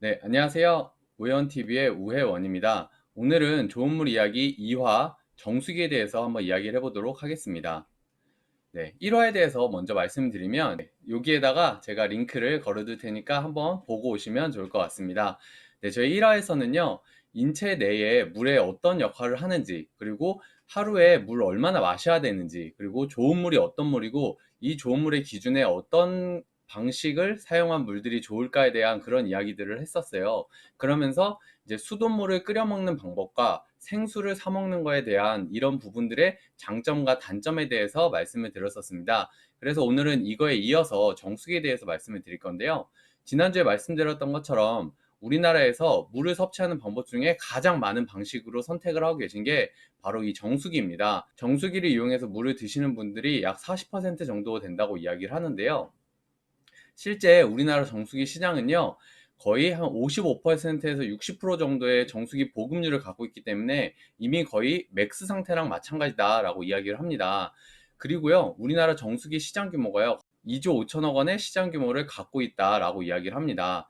네, 안녕하세요. 우연TV의 우혜원입니다. 오늘은 좋은 물 이야기 2화 정수기에 대해서 한번 이야기를 해보도록 하겠습니다. 네, 1화에 대해서 먼저 말씀드리면 여기에다가 제가 링크를 걸어둘 테니까 한번 보고 오시면 좋을 것 같습니다. 네, 저희 1화에서는요, 인체 내에 물에 어떤 역할을 하는지, 그리고 하루에 물 얼마나 마셔야 되는지, 그리고 좋은 물이 어떤 물이고, 이 좋은 물의 기준에 어떤 방식을 사용한 물들이 좋을까에 대한 그런 이야기들을 했었어요. 그러면서 이제 수돗물을 끓여 먹는 방법과 생수를 사 먹는 거에 대한 이런 부분들의 장점과 단점에 대해서 말씀을 드렸었습니다. 그래서 오늘은 이거에 이어서 정수기에 대해서 말씀을 드릴 건데요. 지난주에 말씀드렸던 것처럼 우리나라에서 물을 섭취하는 방법 중에 가장 많은 방식으로 선택을 하고 계신 게 바로 이 정수기입니다. 정수기를 이용해서 물을 드시는 분들이 약 40% 정도 된다고 이야기를 하는데요. 실제 우리나라 정수기 시장은요, 거의 한 55%에서 60% 정도의 정수기 보급률을 갖고 있기 때문에 이미 거의 맥스 상태랑 마찬가지다라고 이야기를 합니다. 그리고요, 우리나라 정수기 시장 규모가요, 2조 5천억 원의 시장 규모를 갖고 있다라고 이야기를 합니다.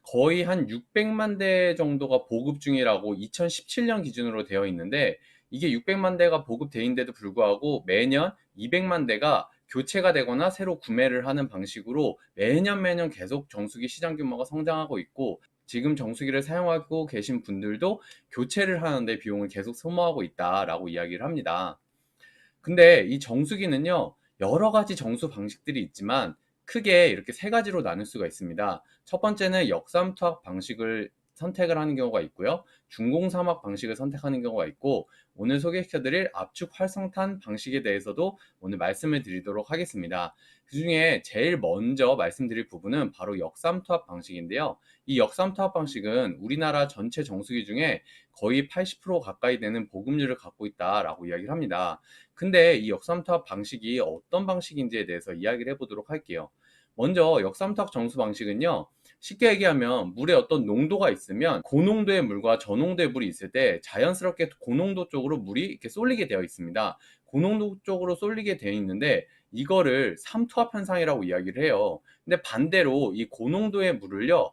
거의 한 600만 대 정도가 보급 중이라고 2017년 기준으로 되어 있는데, 이게 600만 대가 보급돼 있는데도 불구하고 매년 200만 대가 교체가 되거나 새로 구매를 하는 방식으로 매년 계속 정수기 시장 규모가 성장하고 있고, 지금 정수기를 사용하고 계신 분들도 교체를 하는데 비용을 계속 소모하고 있다라고 이야기를 합니다. 근데 이 정수기는요, 여러 가지 정수 방식들이 있지만 크게 이렇게 세 가지로 나눌 수가 있습니다. 첫 번째는 역삼투압 방식을 선택을 하는 경우가 있고요. 중공삼압 방식을 선택하는 경우가 있고, 오늘 소개시켜드릴 압축 활성탄 방식에 대해서도 오늘 말씀을 드리도록 하겠습니다. 그 중에 제일 먼저 말씀드릴 부분은 바로 역삼투압 방식인데요. 이 역삼투압 방식은 우리나라 전체 정수기 중에 거의 80% 가까이 되는 보급률을 갖고 있다라고 이야기를 합니다. 근데 이 역삼투압 방식이 어떤 방식인지에 대해서 이야기를 해보도록 할게요. 먼저 역삼투압 정수 방식은요, 쉽게 얘기하면 물에 어떤 농도가 있으면 고농도의 물과 저농도의 물이 있을 때 자연스럽게 고농도 쪽으로 물이 이렇게 쏠리게 되어 있습니다. 고농도 쪽으로 쏠리게 되어 있는데 이거를 삼투압 현상이라고 이야기를 해요. 근데 반대로 이 고농도의 물을요,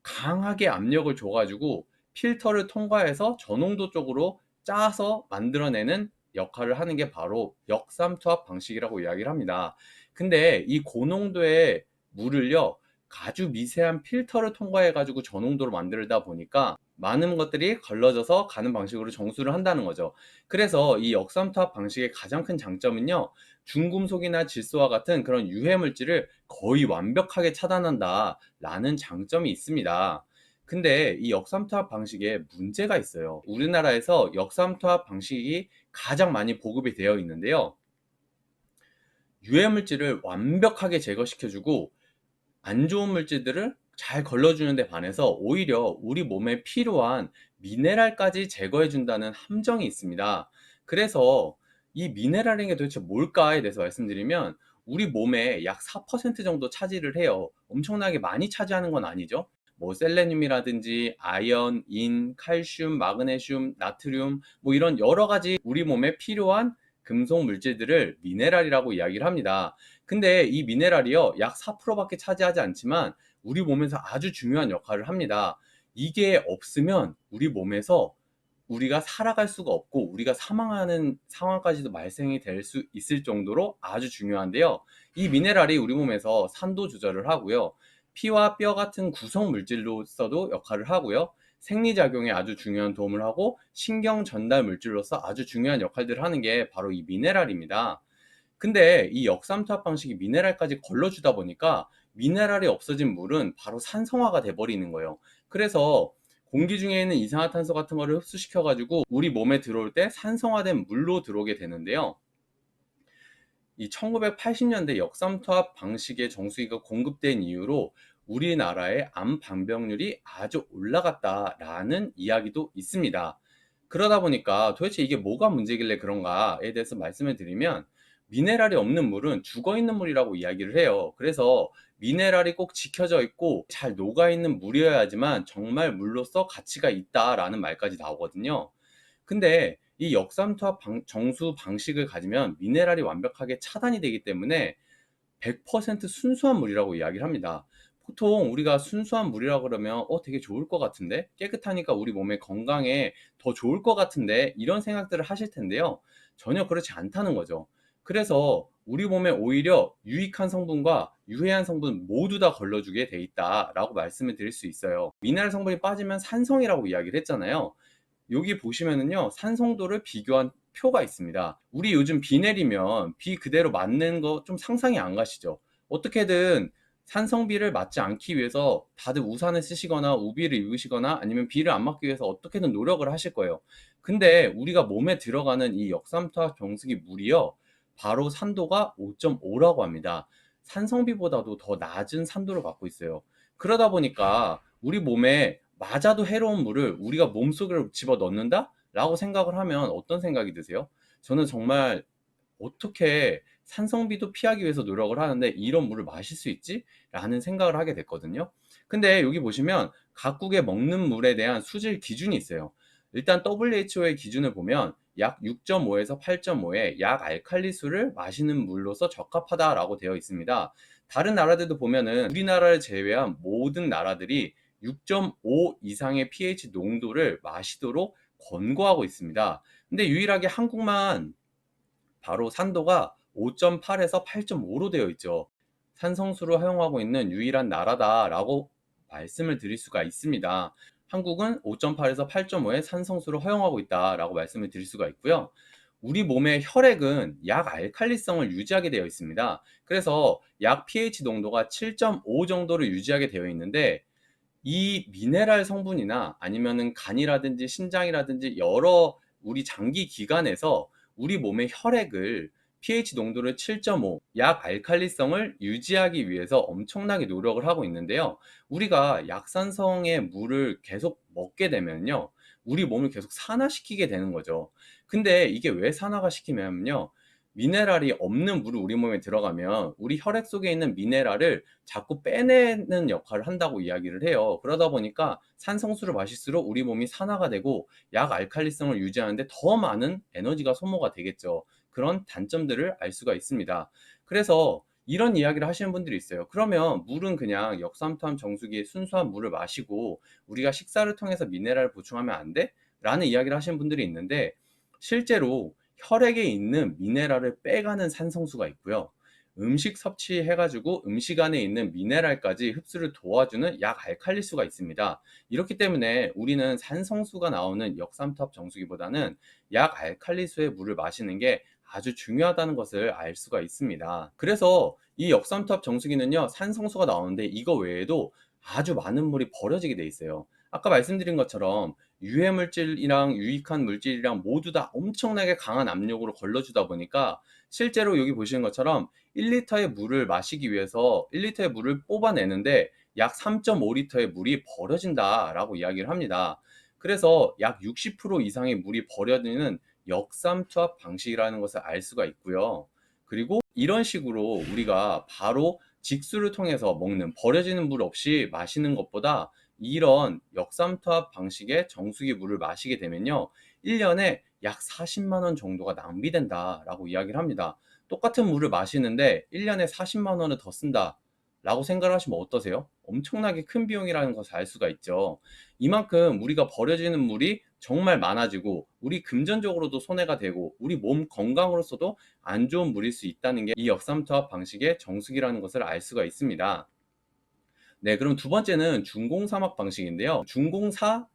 강하게 압력을 줘가지고 필터를 통과해서 저농도 쪽으로 짜서 만들어내는 역할을 하는 게 바로 역삼투압 방식이라고 이야기를 합니다. 근데 이 고농도의 물을요, 아주 미세한 필터를 통과해 가지고 저농도로 만들다 보니까 많은 것들이 걸러져서 가는 방식으로 정수를 한다는 거죠. 그래서 이 역삼투압 방식의 가장 큰 장점은요, 중금속이나 질소와 같은 그런 유해 물질을 거의 완벽하게 차단한다 라는 장점이 있습니다. 근데 이 역삼투압 방식에 문제가 있어요. 우리나라에서 역삼투압 방식이 가장 많이 보급이 되어 있는데요, 유해 물질을 완벽하게 제거시켜주고 안 좋은 물질들을 잘 걸러주는 데 반해서 오히려 우리 몸에 필요한 미네랄까지 제거해 준다는 함정이 있습니다. 그래서 이 미네랄인 게 도대체 뭘까에 대해서 말씀드리면, 우리 몸에 약 4% 정도 차지를 해요. 엄청나게 많이 차지하는 건 아니죠. 뭐 셀레늄이라든지 아연, 인, 칼슘, 마그네슘, 나트륨, 뭐 이런 여러 가지 우리 몸에 필요한 금속 물질들을 미네랄이라고 이야기를 합니다. 근데 이 미네랄이요, 약 4%밖에 차지하지 않지만 우리 몸에서 아주 중요한 역할을 합니다. 이게 없으면 우리 몸에서 우리가 살아갈 수가 없고 우리가 사망하는 상황까지도 발생이 될 수 있을 정도로 아주 중요한데요. 이 미네랄이 우리 몸에서 산도 조절을 하고요, 피와 뼈 같은 구성 물질로서도 역할을 하고요, 생리작용에 아주 중요한 도움을 하고 신경 전달 물질로서 아주 중요한 역할들을 하는 게 바로 이 미네랄입니다. 근데 이 역삼투압 방식이 미네랄까지 걸러주다 보니까 미네랄이 없어진 물은 바로 산성화가 돼 버리는 거예요. 그래서 공기 중에 있는 이산화탄소 같은 거를 흡수시켜 가지고 우리 몸에 들어올 때 산성화된 물로 들어오게 되는데요. 이 1980년대 역삼투압 방식의 정수기가 공급된 이후로 우리나라의 암 발병률이 아주 올라갔다라는 이야기도 있습니다. 그러다 보니까 도대체 이게 뭐가 문제길래 그런가에 대해서 말씀을 드리면, 미네랄이 없는 물은 죽어 있는 물이라고 이야기를 해요. 그래서 미네랄이 꼭 지켜져 있고 잘 녹아 있는 물이어야지만 정말 물로서 가치가 있다라는 말까지 나오거든요. 근데 이 역삼투압 정수 방식을 가지면 미네랄이 완벽하게 차단이 되기 때문에 100% 순수한 물이라고 이야기를 합니다. 보통 우리가 순수한 물이라 그러면 되게 좋을 것 같은데, 깨끗하니까 우리 몸의 건강에 더 좋을 것 같은데, 이런 생각들을 하실 텐데요. 전혀 그렇지 않다는 거죠. 그래서 우리 몸에 오히려 유익한 성분과 유해한 성분 모두 다 걸러주게 돼 있다라고 말씀을 드릴 수 있어요. 미네랄 성분이 빠지면 산성이라고 이야기를 했잖아요. 여기 보시면은요, 산성도를 비교한 표가 있습니다. 우리 요즘 비 내리면 비 그대로 맞는 거 좀 상상이 안 가시죠? 어떻게든 산성비를 맞지 않기 위해서 다들 우산을 쓰시거나 우비를 입으시거나 아니면 비를 안 맞기 위해서 어떻게든 노력을 하실 거예요. 근데 우리가 몸에 들어가는 이 역삼투압 정수기 물이요, 바로 산도가 5.5라고 합니다. 산성비보다도 더 낮은 산도를 갖고 있어요. 그러다 보니까 우리 몸에 맞아도 해로운 물을 우리가 몸속으로 집어 넣는다? 라고 생각을 하면 어떤 생각이 드세요? 저는 정말 어떻게 산성비도 피하기 위해서 노력을 하는데 이런 물을 마실 수 있지? 라는 생각을 하게 됐거든요. 근데 여기 보시면 각국의 먹는 물에 대한 수질 기준이 있어요. 일단 WHO의 기준을 보면 약 6.5에서 8.5의 약 알칼리수를 마시는 물로서 적합하다라고 되어 있습니다. 다른 나라들도 보면은 우리나라를 제외한 모든 나라들이 6.5 이상의 pH 농도를 마시도록 권고하고 있습니다. 근데 유일하게 한국만 바로 산도가 5.8에서 8.5로 되어 있죠. 산성수를 허용하고 있는 유일한 나라다라고 말씀을 드릴 수가 있습니다. 한국은 5.8에서 8.5의 산성수를 허용하고 있다라고 말씀을 드릴 수가 있고요. 우리 몸의 혈액은 약 알칼리성을 유지하게 되어 있습니다. 그래서 약 pH 농도가 7.5 정도를 유지하게 되어 있는데, 이 미네랄 성분이나 아니면은 간이라든지 신장이라든지 여러 우리 장기 기관에서 우리 몸의 혈액을 pH 농도를 7.5, 약 알칼리성을 유지하기 위해서 엄청나게 노력을 하고 있는데요. 우리가 약산성의 물을 계속 먹게 되면요, 우리 몸을 계속 산화시키게 되는 거죠. 근데 이게 왜 산화가 시키냐면요, 미네랄이 없는 물이 우리 몸에 들어가면 우리 혈액 속에 있는 미네랄을 자꾸 빼내는 역할을 한다고 이야기를 해요. 그러다 보니까 산성수를 마실수록 우리 몸이 산화가 되고 약 알칼리성을 유지하는데 더 많은 에너지가 소모가 되겠죠. 그런 단점들을 알 수가 있습니다. 그래서 이런 이야기를 하시는 분들이 있어요. 그러면 물은 그냥 역삼투압 정수기의 순수한 물을 마시고 우리가 식사를 통해서 미네랄을 보충하면 안 돼? 라는 이야기를 하시는 분들이 있는데, 실제로 혈액에 있는 미네랄을 빼가는 산성수가 있고요. 음식 섭취해가지고 음식 안에 있는 미네랄까지 흡수를 도와주는 약 알칼리수가 있습니다. 이렇기 때문에 우리는 산성수가 나오는 역삼투압 정수기보다는 약 알칼리수의 물을 마시는 게 아주 중요하다는 것을 알 수가 있습니다. 그래서 이 역삼투압 정수기는요, 산성수가 나오는데 이거 외에도 아주 많은 물이 버려지게 돼 있어요. 아까 말씀드린 것처럼 유해 물질이랑 유익한 물질이랑 모두 다 엄청나게 강한 압력으로 걸러주다 보니까 실제로 여기 보시는 것처럼 1리터의 물을 마시기 위해서 1리터의 물을 뽑아내는데 약 3.5리터의 물이 버려진다라고 이야기를 합니다. 그래서 약 60% 이상의 물이 버려지는 역삼투압 방식이라는 것을 알 수가 있고요. 그리고 이런 식으로 우리가 바로 직수를 통해서 먹는, 버려지는 물 없이 마시는 것보다 이런 역삼투압 방식의 정수기 물을 마시게 되면요, 1년에 약 40만 원 정도가 낭비된다라고 이야기를 합니다. 똑같은 물을 마시는데 1년에 40만 원을 더 쓴다 라고 생각을 하시면 어떠세요? 엄청나게 큰 비용이라는 것을 알 수가 있죠. 이만큼 우리가 버려지는 물이 정말 많아지고 우리 금전적으로도 손해가 되고 우리 몸 건강으로서도 안 좋은 물일 수 있다는 게 이 역삼투압 방식의 정수기라는 것을 알 수가 있습니다. 네, 그럼 두 번째는 중공사막 방식인데요. 중공사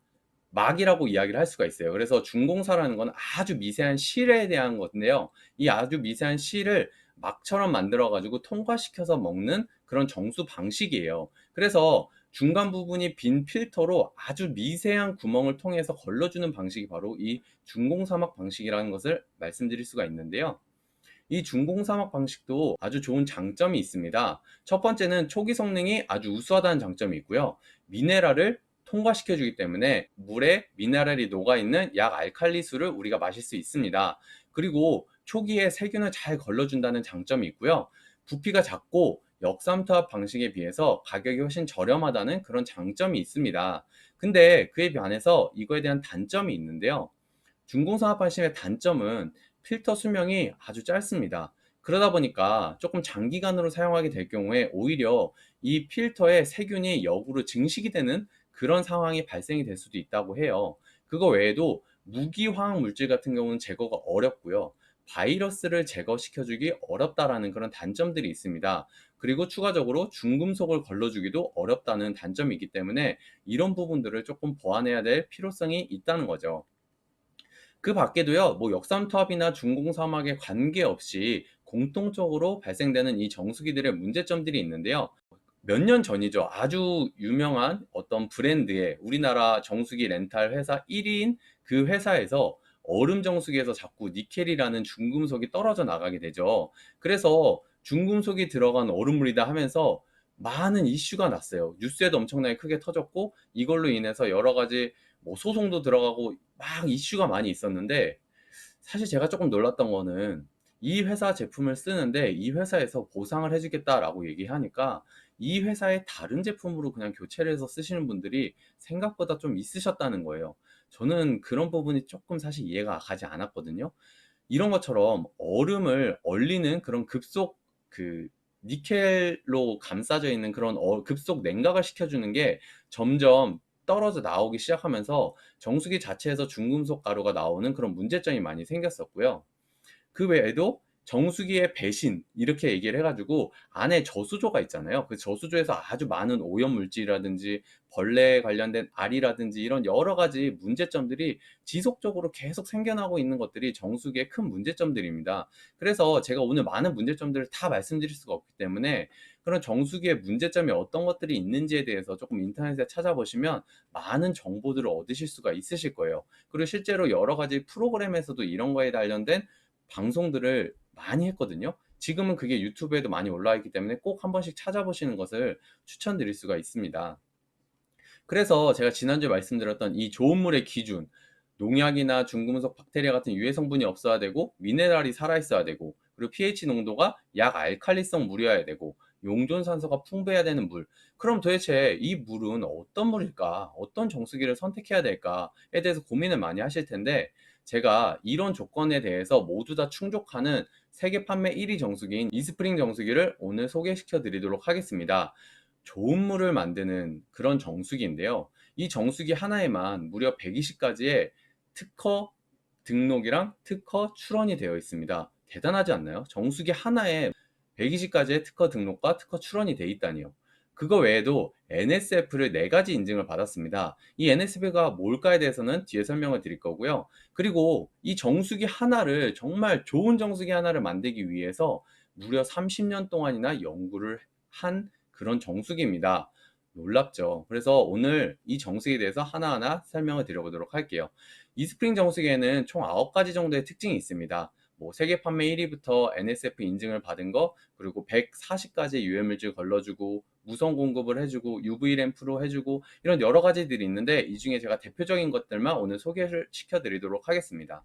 막이라고 이야기를 할 수가 있어요. 그래서 중공사라는 건 아주 미세한 실에 대한 건데요. 이 아주 미세한 실을 막처럼 만들어 가지고 통과시켜서 먹는 그런 정수 방식이에요. 그래서 중간 부분이 빈 필터로 아주 미세한 구멍을 통해서 걸러주는 방식이 바로 이 중공사막 방식이라는 것을 말씀드릴 수가 있는데요. 이 중공사막 방식도 아주 좋은 장점이 있습니다. 첫 번째는 초기 성능이 아주 우수하다는 장점이 있고요. 미네랄을 통과시켜 주기 때문에 물에 미네랄이 녹아있는 약 알칼리수를 우리가 마실 수 있습니다. 그리고 초기에 세균을 잘 걸러준다는 장점이 있고요. 부피가 작고 역삼투압 방식에 비해서 가격이 훨씬 저렴하다는 그런 장점이 있습니다. 근데 그에 반해서 이거에 대한 단점이 있는데요. 중공산업 방식의 단점은 필터 수명이 아주 짧습니다. 그러다 보니까 조금 장기간으로 사용하게 될 경우에 오히려 이 필터에 세균이 역으로 증식이 되는 그런 상황이 발생이 될 수도 있다고 해요. 그거 외에도 무기화학 물질 같은 경우는 제거가 어렵고요. 바이러스를 제거시켜주기 어렵다라는 그런 단점들이 있습니다. 그리고 추가적으로 중금속을 걸러주기도 어렵다는 단점이 있기 때문에 이런 부분들을 조금 보완해야 될 필요성이 있다는 거죠. 그 밖에도요, 뭐 역삼투압이나 중공사막에 관계없이 공통적으로 발생되는 이 정수기들의 문제점들이 있는데요. 몇 년 전이죠. 아주 유명한 어떤 브랜드의 우리나라 정수기 렌탈 회사 1위인 그 회사에서 얼음 정수기에서 자꾸 니켈이라는 중금속이 떨어져 나가게 되죠. 그래서 중금속이 들어간 얼음물이다 하면서 많은 이슈가 났어요. 뉴스에도 엄청나게 크게 터졌고 이걸로 인해서 여러 가지 뭐 소송도 들어가고 막 이슈가 많이 있었는데, 사실 제가 조금 놀랐던 거는 이 회사 제품을 쓰는데 이 회사에서 보상을 해주겠다라고 얘기하니까 이 회사의 다른 제품으로 그냥 교체를 해서 쓰시는 분들이 생각보다 좀 있으셨다는 거예요. 저는 그런 부분이 조금 사실 이해가 가지 않았거든요. 이런 것처럼 얼음을 얼리는 그런 급속 그 니켈로 감싸져 있는 그런 급속 냉각을 시켜주는 게 점점 떨어져 나오기 시작하면서 정수기 자체에서 중금속 가루가 나오는 그런 문제점이 많이 생겼었고요. 그 외에도 정수기의 배신 이렇게 얘기를 해가지고 안에 저수조가 있잖아요. 그 저수조에서 아주 많은 오염물질이라든지 벌레에 관련된 알이라든지 이런 여러 가지 문제점들이 지속적으로 계속 생겨나고 있는 것들이 정수기의 큰 문제점들입니다. 그래서 제가 오늘 많은 문제점들을 다 말씀드릴 수가 없기 때문에 그런 정수기의 문제점이 어떤 것들이 있는지에 대해서 조금 인터넷에 찾아보시면 많은 정보들을 얻으실 수가 있으실 거예요. 그리고 실제로 여러 가지 프로그램에서도 이런 거에 관련된 방송들을 많이 했거든요. 지금은 그게 유튜브에도 많이 올라와 있기 때문에 꼭 한 번씩 찾아보시는 것을 추천드릴 수가 있습니다. 그래서 제가 지난주에 말씀드렸던 이 좋은 물의 기준, 농약이나 중금속, 박테리아 같은 유해 성분이 없어야 되고 미네랄이 살아있어야 되고 그리고 pH 농도가 약 알칼리성 물이어야 되고 용존산소가 풍부해야 되는 물. 그럼 도대체 이 물은 어떤 물일까? 어떤 정수기를 선택해야 될까에 대해서 고민을 많이 하실 텐데, 제가 이런 조건에 대해서 모두 다 충족하는 세계 판매 1위 정수기인 이스프링 정수기를 오늘 소개시켜 드리도록 하겠습니다. 좋은 물을 만드는 그런 정수기인데요. 이 정수기 하나에만 무려 120가지의 특허 등록이랑 특허 출원이 되어 있습니다. 대단하지 않나요? 정수기 하나에 120가지의 특허 등록과 특허 출원이 되어 있다니요. 그거 외에도 NSF를 4가지 인증을 받았습니다. 이 NSF가 뭘까에 대해서는 뒤에 설명을 드릴 거고요. 그리고 이 정수기 하나를, 정말 좋은 정수기 하나를 만들기 위해서 무려 30년 동안이나 연구를 한 그런 정수기입니다. 놀랍죠? 그래서 오늘 이 정수기에 대해서 하나하나 설명을 드려보도록 할게요. 이스프링 정수기에는 총 9가지 정도의 특징이 있습니다. 뭐 세계 판매 1위부터 NSF 인증을 받은 거, 그리고 140가지 유해물질 걸러주고 무선 공급을 해주고 UV 램프로 해주고 이런 여러 가지들이 있는데, 이 중에 제가 대표적인 것들만 오늘 소개를 시켜드리도록 하겠습니다.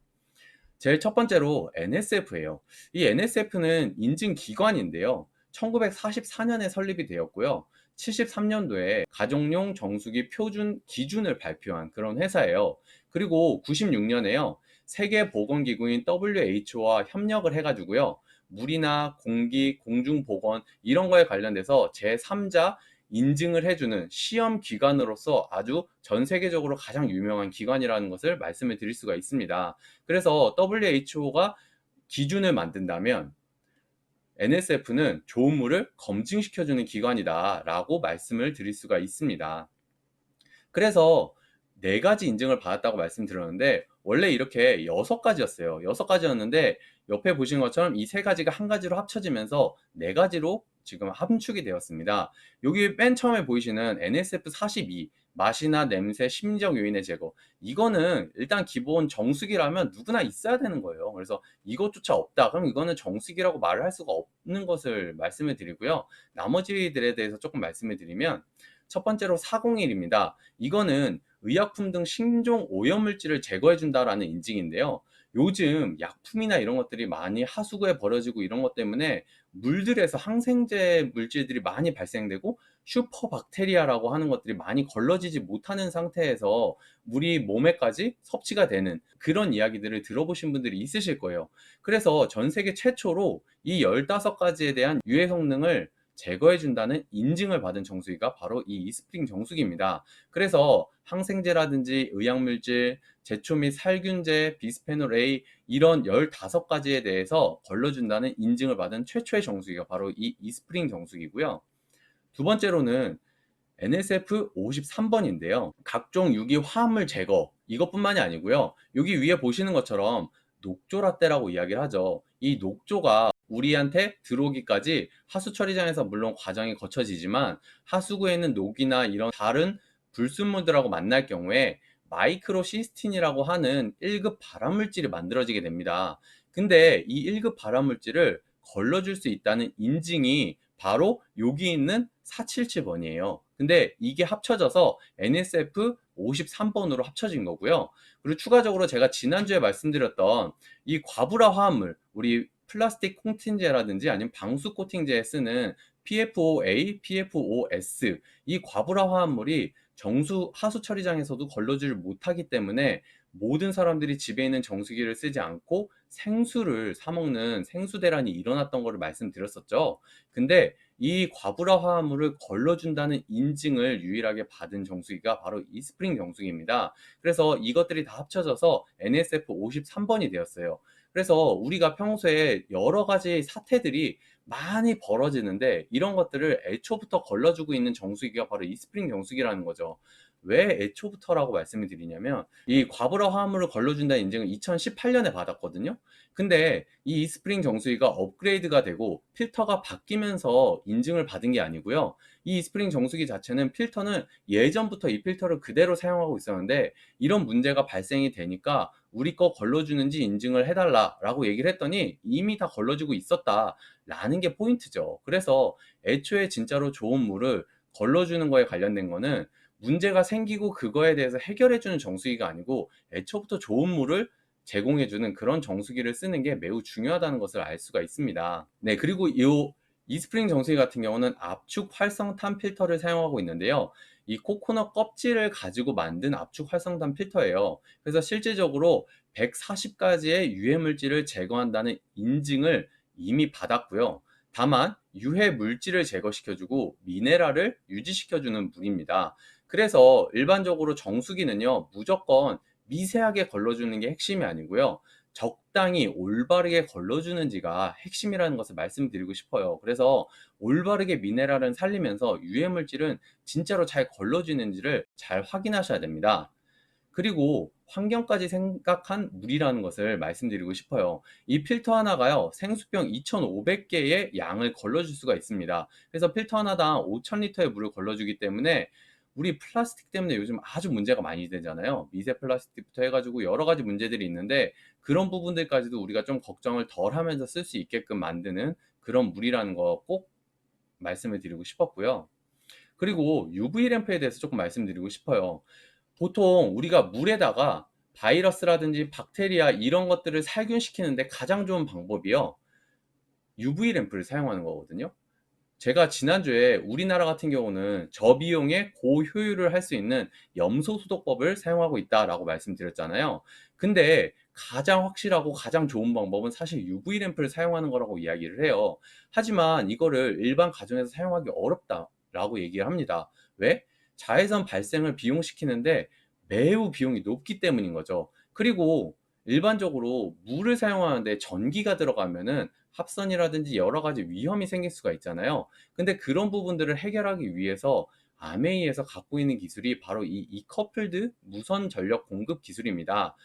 제일 첫 번째로 NSF예요. 이 NSF는 인증기관인데요. 1944년에 설립이 되었고요. 73년도에 가정용 정수기 표준 기준을 발표한 그런 회사예요. 그리고 96년에요. 세계보건기구인 WHO와 협력을 해가지고요. 물이나 공기, 공중보건 이런 거에 관련돼서 제3자 인증을 해주는 시험 기관으로서 아주 전 세계적으로 가장 유명한 기관이라는 것을 말씀을 드릴 수가 있습니다. 그래서 WHO가 기준을 만든다면 NSF는 좋은 물을 검증시켜주는 기관이다라고 말씀을 드릴 수가 있습니다. 그래서 4가지 인증을 받았다고 말씀드렸는데 원래 이렇게 6가지였어요. 6가지였는데 옆에 보신 것처럼 이 3가지가 한 가지로 합쳐지면서 4가지로 지금 함축이 되었습니다. 여기 맨 처음에 보이시는 NSF42, 맛이나 냄새, 심리적 요인의 제거. 이거는 일단 기본 정수기라면 누구나 있어야 되는 거예요. 그래서 이것조차 없다, 그럼 이거는 정수기라고 말을 할 수가 없는 것을 말씀을 드리고요. 나머지들에 대해서 조금 말씀을 드리면, 첫 번째로 401입니다. 이거는 의약품 등 신종 오염물질을 제거해 준다라는 인증인데요. 요즘 약품이나 이런 것들이 많이 하수구에 버려지고 이런 것 때문에 물들에서 항생제 물질들이 많이 발생되고 슈퍼박테리아라고 하는 것들이 많이 걸러지지 못하는 상태에서 물이 몸에까지 섭취가 되는 그런 이야기들을 들어보신 분들이 있으실 거예요. 그래서 전 세계 최초로 이 15가지에 대한 유해 성능을 제거해준다는 인증을 받은 정수기가 바로 이 이스프링 정수기입니다. 그래서 항생제라든지 의약물질, 제초 및 살균제, 비스페놀 A 이런 15가지에 대해서 걸러준다는 인증을 받은 최초의 정수기가 바로 이 이스프링 정수기고요. 두 번째로는 NSF 53번인데요. 각종 유기 화합물 제거 이것뿐만이 아니고요. 여기 위에 보시는 것처럼 녹조 라떼라고 이야기를 하죠. 이 녹조가 우리한테 들어오기까지 하수 처리장에서 물론 과정이 거쳐지지만 하수구에 있는 녹이나 이런 다른 불순물들하고 만날 경우에 마이크로 시스틴이라고 하는 1급 발암물질이 만들어지게 됩니다. 근데 이 1급 발암물질을 걸러줄 수 있다는 인증이 바로 여기 있는 477번이에요. 근데 이게 합쳐져서 NSF 53번으로 합쳐진 거고요. 그리고 추가적으로 제가 지난주에 말씀드렸던 이 과불화 화합물, 우리 플라스틱 코팅제라든지 아니면 방수 코팅제에 쓰는 PFOA, PFOS 이 과불화 화합물이 정수 하수 처리장에서도 걸러지를 못하기 때문에 모든 사람들이 집에 있는 정수기를 쓰지 않고 생수를 사 먹는 생수 대란이 일어났던 것을 말씀드렸었죠. 근데 이 과불화 화합물을 걸러준다는 인증을 유일하게 받은 정수기가 바로 이스프링 정수기입니다. 그래서 이것들이 다 합쳐져서 NSF 53번이 되었어요. 그래서 우리가 평소에 여러 가지 사태들이 많이 벌어지는데 이런 것들을 애초부터 걸러주고 있는 정수기가 바로 이스프링 정수기라는 거죠. 왜 애초부터라고 말씀을 드리냐면 이 과불화 화합물을 걸러준다는 인증을 2018년에 받았거든요. 근데 이 이스프링 정수기가 업그레이드가 되고 필터가 바뀌면서 인증을 받은 게 아니고요. 이 이스프링 정수기 자체는 필터는 예전부터 이 필터를 그대로 사용하고 있었는데 이런 문제가 발생이 되니까 우리 거 걸러주는지 인증을 해달라라고 얘기를 했더니 이미 다 걸러주고 있었다라는 게 포인트죠. 그래서 애초에 진짜로 좋은 물을 걸러주는 거에 관련된 거는 문제가 생기고 그거에 대해서 해결해주는 정수기가 아니고 애초부터 좋은 물을 제공해주는 그런 정수기를 쓰는 게 매우 중요하다는 것을 알 수가 있습니다. 네, 그리고 이 이스프링 정수기 같은 경우는 압축 활성탄 필터를 사용하고 있는데요. 이 코코넛 껍질을 가지고 만든 압축 활성탄 필터예요. 그래서 실질적으로 140가지의 유해 물질을 제거한다는 인증을 이미 받았고요. 다만 유해 물질을 제거시켜주고 미네랄을 유지시켜주는 물입니다. 그래서 일반적으로 정수기는요, 무조건 미세하게 걸러주는 게 핵심이 아니고요. 적당히 올바르게 걸러주는지가 핵심이라는 것을 말씀드리고 싶어요. 그래서 올바르게 미네랄은 살리면서 유해물질은 진짜로 잘 걸러지는지를 잘 확인하셔야 됩니다. 그리고 환경까지 생각한 물이라는 것을 말씀드리고 싶어요. 이 필터 하나가요, 생수병 2,500개의 양을 걸러줄 수가 있습니다. 그래서 필터 하나당 5,000리터의 물을 걸러주기 때문에 우리 플라스틱 때문에 요즘 아주 문제가 많이 되잖아요. 미세 플라스틱부터 해가지고 여러 가지 문제들이 있는데 그런 부분들까지도 우리가 좀 걱정을 덜 하면서 쓸 수 있게끔 만드는 그런 물이라는 거 꼭 말씀을 드리고 싶었고요. 그리고 UV 램프에 대해서 조금 말씀드리고 싶어요. 보통 우리가 물에다가 바이러스라든지 박테리아 이런 것들을 살균시키는데 가장 좋은 방법이요, UV 램프를 사용하는 거거든요. 제가 지난주에 우리나라 같은 경우는 저비용에 고효율을 할 수 있는 염소 소독법을 사용하고 있다라고 말씀드렸잖아요. 근데 가장 확실하고 가장 좋은 방법은 사실 UV 램프를 사용하는 거라고 이야기를 해요. 하지만 이거를 일반 가정에서 사용하기 어렵다라고 얘기를 합니다. 왜? 자외선 발생을 비용시키는데 매우 비용이 높기 때문인 거죠. 그리고 일반적으로 물을 사용하는데 전기가 들어가면은 합선이라든지 여러 가지 위험이 생길 수가 있잖아요. 근데 그런 부분들을 해결하기 위해서 아메이에서 갖고 있는 기술이 바로 이 이커플드 무선 전력 공급 기술입니다.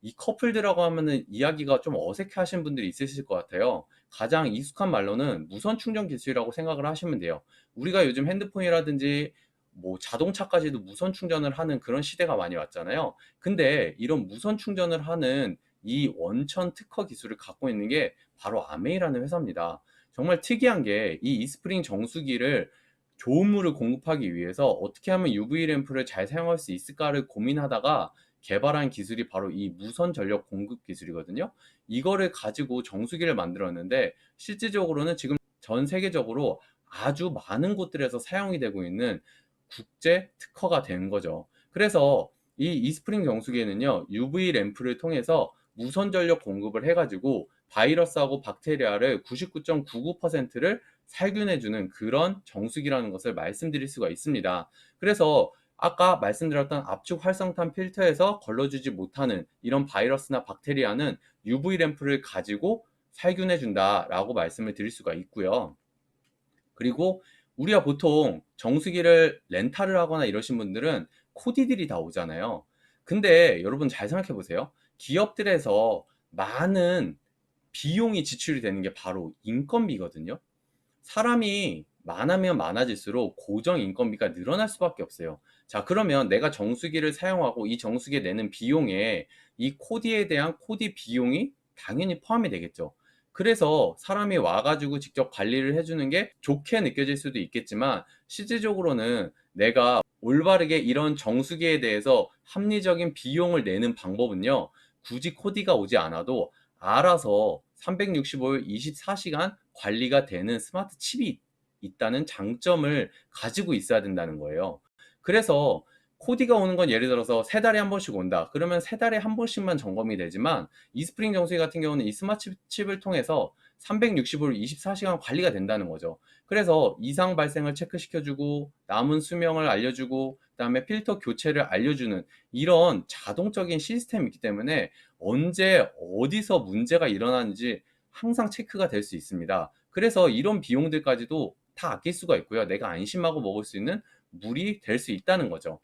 이커플드라고 하면은 이야기가 좀 어색해 하시는 분들이 있으실 것 같아요. 가장 익숙한 말로는 무선 충전 기술이라고 생각을 하시면 돼요. 우리가 요즘 핸드폰이라든지 뭐 자동차까지도 무선 충전을 하는 그런 시대가 많이 왔잖아요. 근데 이런 무선 충전을 하는 이 원천 특허 기술을 갖고 있는 게 바로 아메이라는 회사입니다. 정말 특이한 게 이 이스프링 정수기를 좋은 물을 공급하기 위해서 어떻게 하면 UV 램프를 잘 사용할 수 있을까를 고민하다가 개발한 기술이 바로 이 무선 전력 공급 기술이거든요. 이거를 가지고 정수기를 만들었는데 실질적으로는 지금 전 세계적으로 아주 많은 곳들에서 사용이 되고 있는 국제 특허가 된 거죠. 그래서 이 이스프링 정수기에는요, UV 램프를 통해서 무선 전력 공급을 해가지고 바이러스하고 박테리아를 99.99%를 살균해주는 그런 정수기라는 것을 말씀드릴 수가 있습니다. 그래서 아까 말씀드렸던 압축 활성탄 필터에서 걸러주지 못하는 이런 바이러스나 박테리아는 UV 램프를 가지고 살균해 준다라고 말씀을 드릴 수가 있고요. 그리고 우리가 보통 정수기를 렌탈을 하거나 이러신 분들은 코디들이 다 오잖아요. 근데 여러분 잘 생각해 보세요. 기업들에서 많은 비용이 지출이 되는 게 바로 인건비거든요. 사람이 많으면 많아질수록 고정 인건비가 늘어날 수밖에 없어요. 자, 그러면 내가 정수기를 사용하고 이 정수기에 내는 비용에 이 코디에 대한 코디 비용이 당연히 포함이 되겠죠. 그래서 사람이 와가지고 직접 관리를 해주는 게 좋게 느껴질 수도 있겠지만 실질적으로는 내가 올바르게 이런 정수기에 대해서 합리적인 비용을 내는 방법은요, 굳이 코디가 오지 않아도 알아서 365일 24시간 관리가 되는 스마트 칩이 있다는 장점을 가지고 있어야 된다는 거예요. 그래서 코디가 오는 건 예를 들어서 3달에 한 번씩 온다. 그러면 3달에 한 번씩만 점검이 되지만 이스프링 정수기 같은 경우는 이 스마트 칩을 통해서 365일 24시간 관리가 된다는 거죠. 그래서 이상 발생을 체크시켜주고 남은 수명을 알려주고 그다음에 필터 교체를 알려주는 이런 자동적인 시스템이 있기 때문에 언제 어디서 문제가 일어나는지 항상 체크가 될 수 있습니다. 그래서 이런 비용들까지도 다 아낄 수가 있고요. 내가 안심하고 먹을 수 있는 물이 될 수 있다는 거죠.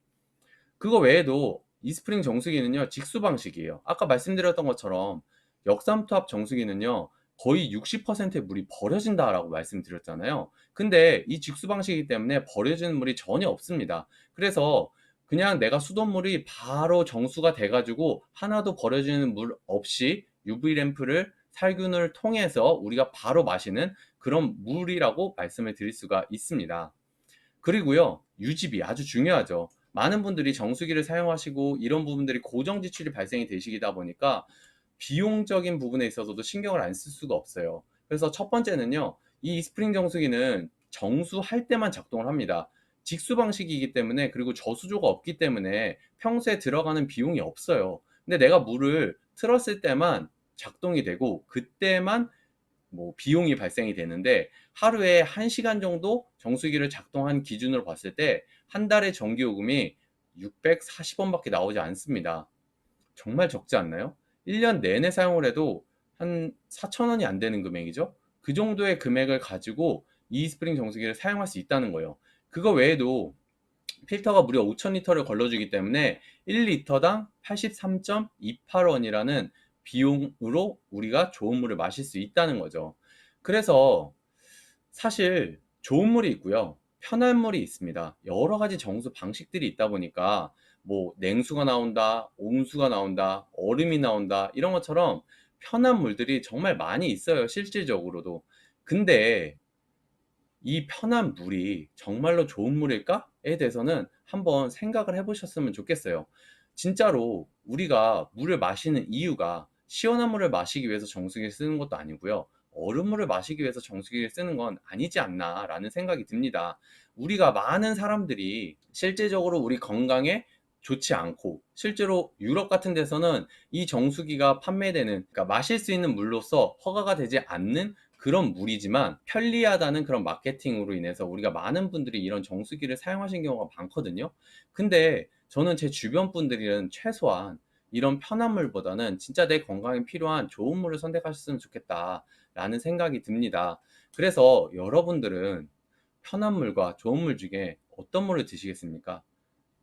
그거 외에도 이스프링 정수기는요, 직수 방식이에요. 아까 말씀드렸던 것처럼 역삼투압 정수기는요, 거의 60%의 물이 버려진다라고 말씀드렸잖아요. 근데 이 직수 방식이기 때문에 버려지는 물이 전혀 없습니다. 그래서 그냥 내가 수돗물이 바로 정수가 돼가지고 하나도 버려지는 물 없이 UV 램프를 살균을 통해서 우리가 바로 마시는 그런 물이라고 말씀을 드릴 수가 있습니다. 그리고요, 유지비 아주 중요하죠. 많은 분들이 정수기를 사용하시고 이런 부분들이 고정 지출이 발생이 되시다 보니까 비용적인 부분에 있어서도 신경을 안 쓸 수가 없어요. 그래서 첫 번째는요, 이 스프링 정수기는 정수할 때만 작동을 합니다. 직수 방식이기 때문에, 그리고 저수조가 없기 때문에 평소에 들어가는 비용이 없어요. 근데 내가 물을 틀었을 때만 작동이 되고 그때만 뭐 비용이 발생이 되는데, 하루에 1시간 정도 정수기를 작동한 기준으로 봤을 때 한 달에 전기요금이 640원 밖에 나오지 않습니다. 정말 적지 않나요? 1년 내내 사용을 해도 한 4,000원이 안 되는 금액이죠. 그 정도의 금액을 가지고 이 스프링 정수기를 사용할 수 있다는 거예요. 그거 외에도 필터가 무려 5,000리터를 걸러주기 때문에 1리터당 83.28원이라는 비용으로 우리가 좋은 물을 마실 수 있다는 거죠. 그래서 사실 좋은 물이 있고요, 편한 물이 있습니다. 여러 가지 정수 방식들이 있다 보니까 뭐 냉수가 나온다, 온수가 나온다, 얼음이 나온다, 이런 것처럼 편한 물들이 정말 많이 있어요, 실질적으로도. 근데 이 편한 물이 정말로 좋은 물일까에 대해서는 한번 생각을 해보셨으면 좋겠어요. 진짜로 우리가 물을 마시는 이유가 시원한 물을 마시기 위해서 정수기를 쓰는 것도 아니고요, 얼음물을 마시기 위해서 정수기를 쓰는 건 아니지 않나 라는 생각이 듭니다. 우리가 많은 사람들이 실제적으로 우리 건강에 좋지 않고, 실제로 유럽 같은 데서는 이 정수기가 판매되는, 그러니까 마실 수 있는 물로서 허가가 되지 않는 그런 물이지만 편리하다는 그런 마케팅으로 인해서 우리가 많은 분들이 이런 정수기를 사용하신 경우가 많거든요. 근데 저는 제 주변 분들은 최소한 이런 편한 물보다는 진짜 내 건강에 필요한 좋은 물을 선택하셨으면 좋겠다 라는 생각이 듭니다. 그래서 여러분들은 편한 물과 좋은 물 중에 어떤 물을 드시겠습니까?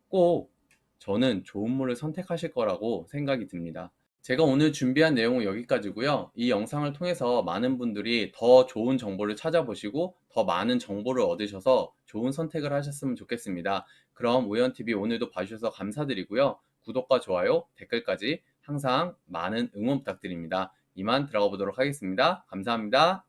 꼭 저는 좋은 물을 선택하실 거라고 생각이 듭니다. 제가 오늘 준비한 내용은 여기까지고요. 이 영상을 통해서 많은 분들이 더 좋은 정보를 찾아보시고 더 많은 정보를 얻으셔서 좋은 선택을 하셨으면 좋겠습니다. 그럼 우연TV 오늘도 봐주셔서 감사드리고요. 구독과 좋아요, 댓글까지 항상 많은 응원 부탁드립니다. 이만 들어가 보도록 하겠습니다. 감사합니다.